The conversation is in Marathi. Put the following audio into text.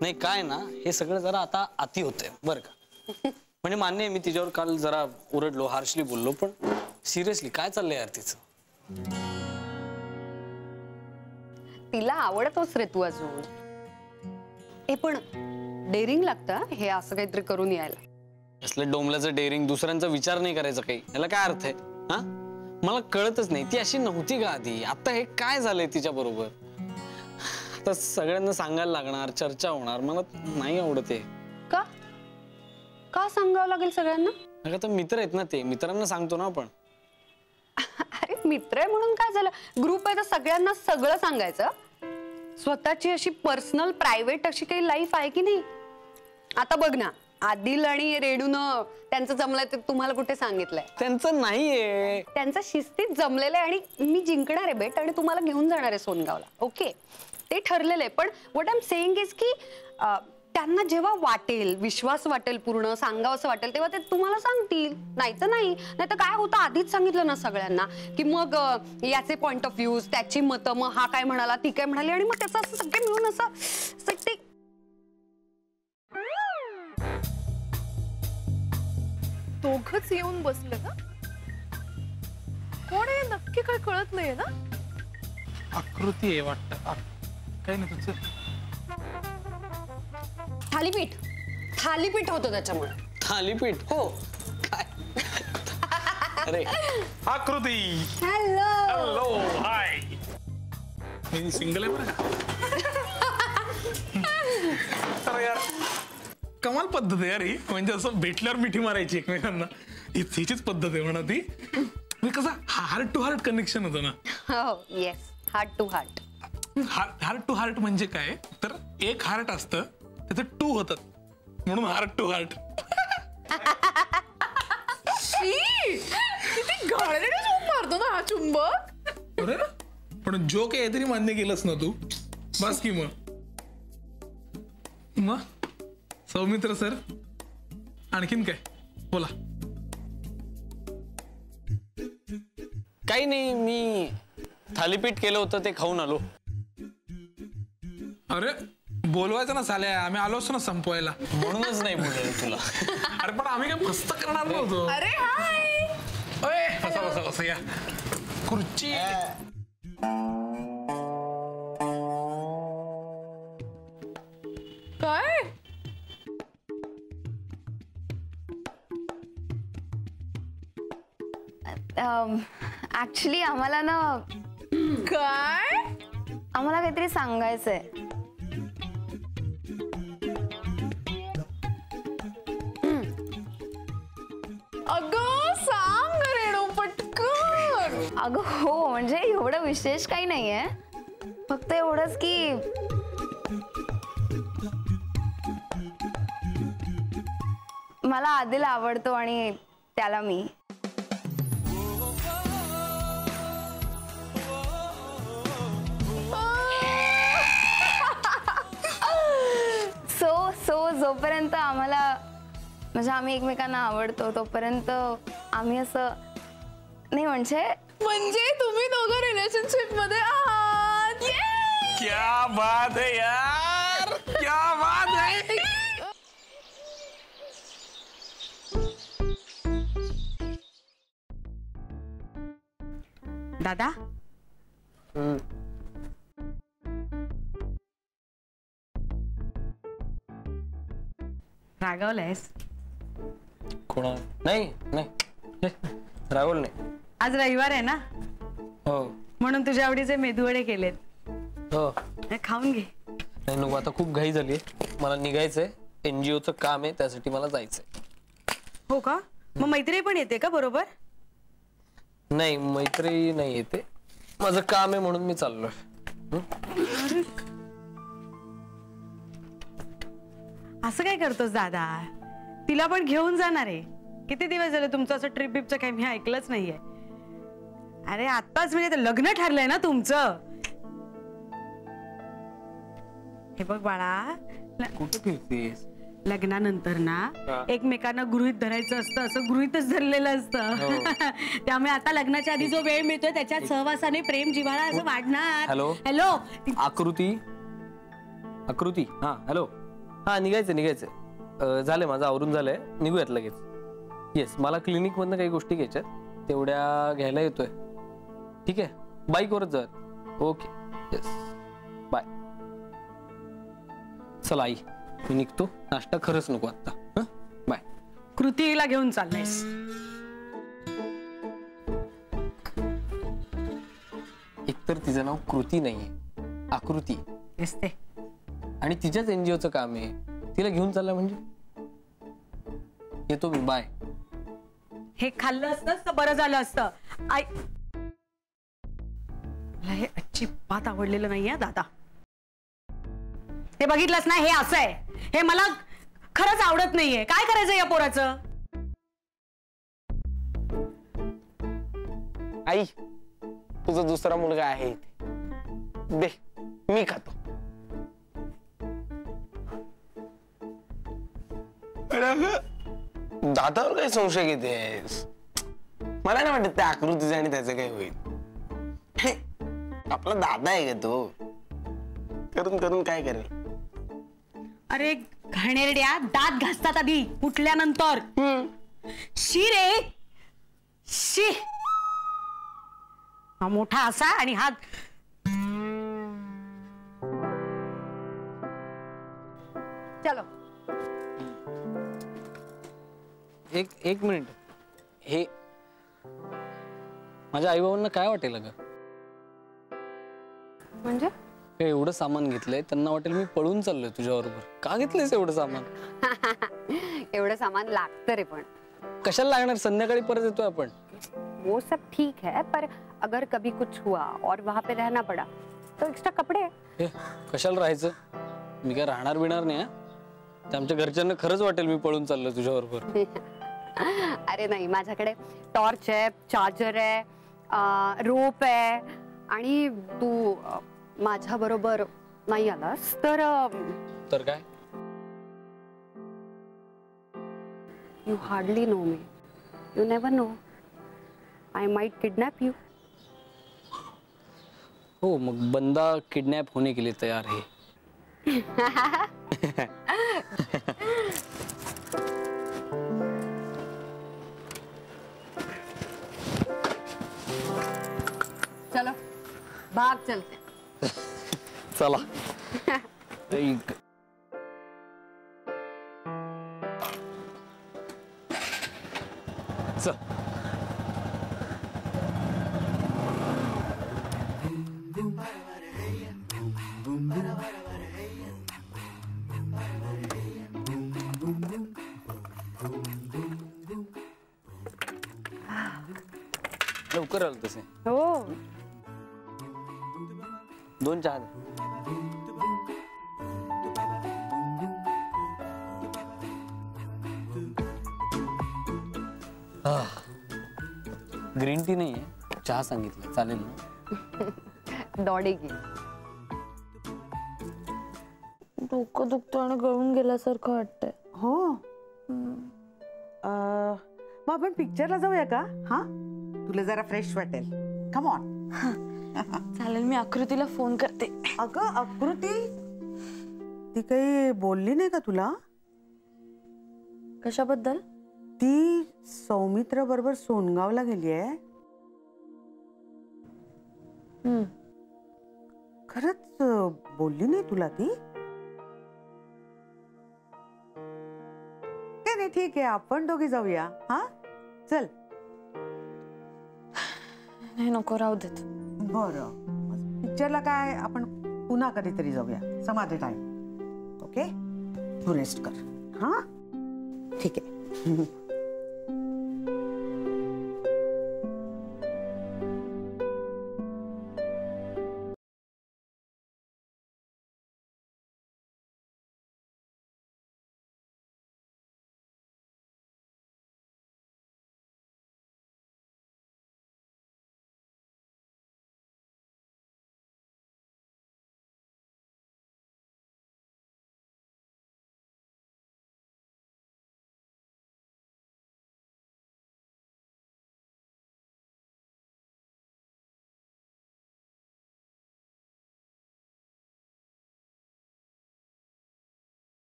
नाही काय ना, हे सगळं जरा आता अति होतंय बरं का. म्हणजे मान्य आहे मी तिच्यावर काल जरा ओरडलो, हार्शली बोललो, पण सिरियसली काय चाललंय यार तिचं? तिला आवडतोस रे तू अजून. हे पण डेअरिंग लागतं हे असं काहीतरी करून यायला. असलं डोंबल्याचं डेअरिंग, दुसऱ्यांचा विचार नाही करायचा काही, याला काय अर्थ आहे? हा, मला कळतच नाही ती अशी नव्हती का आधी, आता हे काय झालंय तिच्या बरोबर? आता सगळ्यांना सांगायला लागणार, चर्चा होणार, मला नाही आवडत. का का सांगावं लागेल सगळ्यांना? अगं तर मित्र आहेत ना, ते मित्रांना सांगतो ना आपण. अरे मित्र आहे म्हणून काय झालं, ग्रुप आहे तर सगळ्यांना सगळं सांगायचं. स्वतःची अशी पर्सनल प्रायव्हेट अशी काही लाईफ आहे की नाही? आता बघ ना, आदिल आणि रेणूनं त्यांचं जमलंय ते तुम्हाला कुठे सांगितलंय? त्यांचं नाहीये, त्यांचं शिस्तीत जमलेलं आहे आणि मी जिंकणार आहे बेट आणि तुम्हाला घेऊन जाणार आहे सोनगावला. ओके, ते ठरलेलं आहे. पण what I am saying is की त्यांना जेव्हा वाटेल, विश्वास वाटेल, पूर्ण सांगावं असं वाटेल, तेव्हा ते तुम्हाला सांगतील. नाही तर नाही. नाही तर काय होतं, आधीच सांगितलं ना सगळ्यांना की मग याचे पॉइंट ऑफ व्ह्यूज, त्याची मतं, मग हा काय म्हणाला, ती काय म्हणाली, आणि मग त्याचं असं सगळं मिळून असं ते दोघच येऊन बसले ना. कोण आहे नक्की काय कळत नाहीये ना. आकृती आहे वाटतं. काय नाही तुझं? थालीपीठ थालीपीठ होतं त्याच्यामुळे. थालीपीठ? हो. काय? अरे आकृती, हॅलो. हॅलो, हाय. मी सिंगल आहे बरं का. यार कमाल पद्धत आहे यार ही, म्हणजे असं भेटल्यावर मिठी मारायची एकमेकांना, हिचीच पद्धत आहे म्हणा ती. म्हणजे कसं हार्ट टू हार्ट कनेक्शन होतं ना. हो, yes, heart to heart. Heart to heart म्हणजे काय तर एक हार्ट असतं, त्याचं टू होतात, म्हणून हार्ट टू हार्ट. किती घाणेरडा जोक मारतो ना हा चुंबक. अरे पण जोक आहे तरी मान्य केलंस ना तू, बस की मग सौमित्र सर, आणखीन काय बोला. काही नाही, मी थालीपीठ केलं होतं ते खाऊन आलो. अरे बोलवायचं ना साल्या, आम्ही आलोच ना संपवायला. म्हणूनच नाही बोललो तुला. अरे पण आम्ही काय मस्त करणार नव्हतो. अरे हाय. ओए बसा बसा बसा, या खुर्ची. काय ऍक्च्युली आम्हाला ना, काय आम्हाला काहीतरी सांगायचंय. अगं सांग रेणू पटकन. अगं हो, म्हणजे एवढं विशेष काही नाहीये, फक्त एवढंच की मला आदिल आवडतो आणि त्याला मी. सो जोपर्यंत आम्हाला, म्हणजे आम्ही एकमेकांना आवडतो तोपर्यंत आम्ही असं नाही, म्हणजे तुम्ही दोघं रिलेशनशिप मध्ये आहात. क्या बात है यार, क्या बात है. दादा, रागावलायस? कोणा? नाही नाही, राहुल नाही. आज रविवार आहे ना, हो म्हणून तुझ्या आवडीचे मेदूवडे केलेत. हो, खाऊन घे. नाही नको, आता खूप घाई झाली, मला निघायचंय. NGOचं काम आहे, त्यासाठी मला जायचंय. हो का? मग मैत्री पण येते का बरोबर? नाही, मैत्री नाही येते, माझं काम आहे म्हणून मी चाललोय. असं काय करतोस दादा? तिला पण घेऊन जाणार आहे. किती दिवस झाले तुमचं असं ट्रिप बिपचं काही मी ऐकलंच नाहीये. अरे आत्ताच म्हणजे लग्न ठरलंय ना तुमचं. हे बघ बाळा, कुठे फिरतेस? लग्नानंतर ना एकमेकांना गृहीत धरायचं असतं, असं गृहीतच धरलेलं असतं. त्यामुळे आता लग्नाच्या आधी जो वेळ मिळतोय त्याच्यात सहवासाने प्रेम जिव्हाळा असं वाढणार. हॅलो हॅलो आकृती, आकृती, हा हॅलो. हा निघायचं झालंय माझं आवरून झालंय, निघूयात लगेच. येस, मला क्लिनिक मधनं काही गोष्टी घ्यायच्यात, तेवढ्या घ्यायला येतोय. ठीक आहे, बाईकवरच जाऊयात. Okay, yes, bye. चला आई, मी निघतो. नाश्ता खरंच नको आता. हं, बाय. कृतीला घेऊन चाललायस? एकतर तिचं नाव कृती नाहीये, आकृती. दिसते. आणि तिच्याच एनजीओचं काम आहे, तिला घेऊन चालला म्हणजे. येतो मी, बाय. हे खाल्लं असतंच तर बरं झालं असतं. आई, मला हे अजिबात आवडलेलं नाहीये दादा. हे बघितलंस ना, हे असं आहे. हे मला खरंच आवडत नाहीये. काय करायचं या पोराचं? आई, तुझा दुसरा मुलगा आहे इथे. दे, मी खातो. दादावर काही संशय घेतेस? मला नाही वाटत त्या आकृतीचं आणि त्याचं काही होईल. हे, आपला दादा आहे का तो? करून करून काय करेल? अरे घाणेरड्या, दात घासतात आधी उठल्यानंतर. शी रे शी. हा मोठा असा आणि हा चलो. एक मिनिट. हे माझ्या आई बाबांना काय वाटेल अगं? म्हणजे हे एवढं सामान घेतलंय, त्यांना वाटेल मी पळून चाललोय तुझ्याबरोबर. का घेतलंयस एवढं सामान? एवढं सामान लागतं रे, पण कशाला लागणार? संध्याकाळी परत येतोय आपण. वो सब ठीक है, पर अगर कभी कुछ हुआ और वहां पे रहना पड़ा तो एक्स्ट्रा कपड़े. हे कशाला राहायचं? मी काय राहणार बिणार नाही. ते आमच्या घरच्यांना खरंच वाटेल मी पळून चाललोय तुझ्याबरोबर. अरे नाही, माझ्याकडे टॉर्च आहे, चार्जर आहे, रोप आहे. आणि तू माझ्या बरोबर नाही आलास तर काय? You hardly know me. You never know. I might kidnap you. हो, मग बंदा किडनॅप होने के लिए तैयार है. चलो भाग चलते. चला. चल. लवकर आलं तसे. हो, 2 चहा. ग्रीन टी नाहीये, चहा सांगितलं, चालेल ना? दौडेगी. डोकं दुखतं आणि गळून गेल्यासारखं वाटतंय. हो, मग आपण पिक्चरला जाऊया का? हा, तुला जरा फ्रेश वाटेल. Come on. चालेल, मी आकृतीला फोन करते. अगं आकृती, ती काही बोलली नाही का तुला? कशाबद्दल? ती सौमित्र बरोबर सोनगावला गेली आहे. खरंच बोलली नाही तुला ती? नाही, ठीक आहे, आपण दोघी जाऊया. हा, चल. नाही, नको, राहू देत. बरं, पिक्चरला काय आपण पुन्हा कधीतरी जाऊया, समाधी टाइम. ओके, तू रेस्ट कर. हा, ठीक आहे.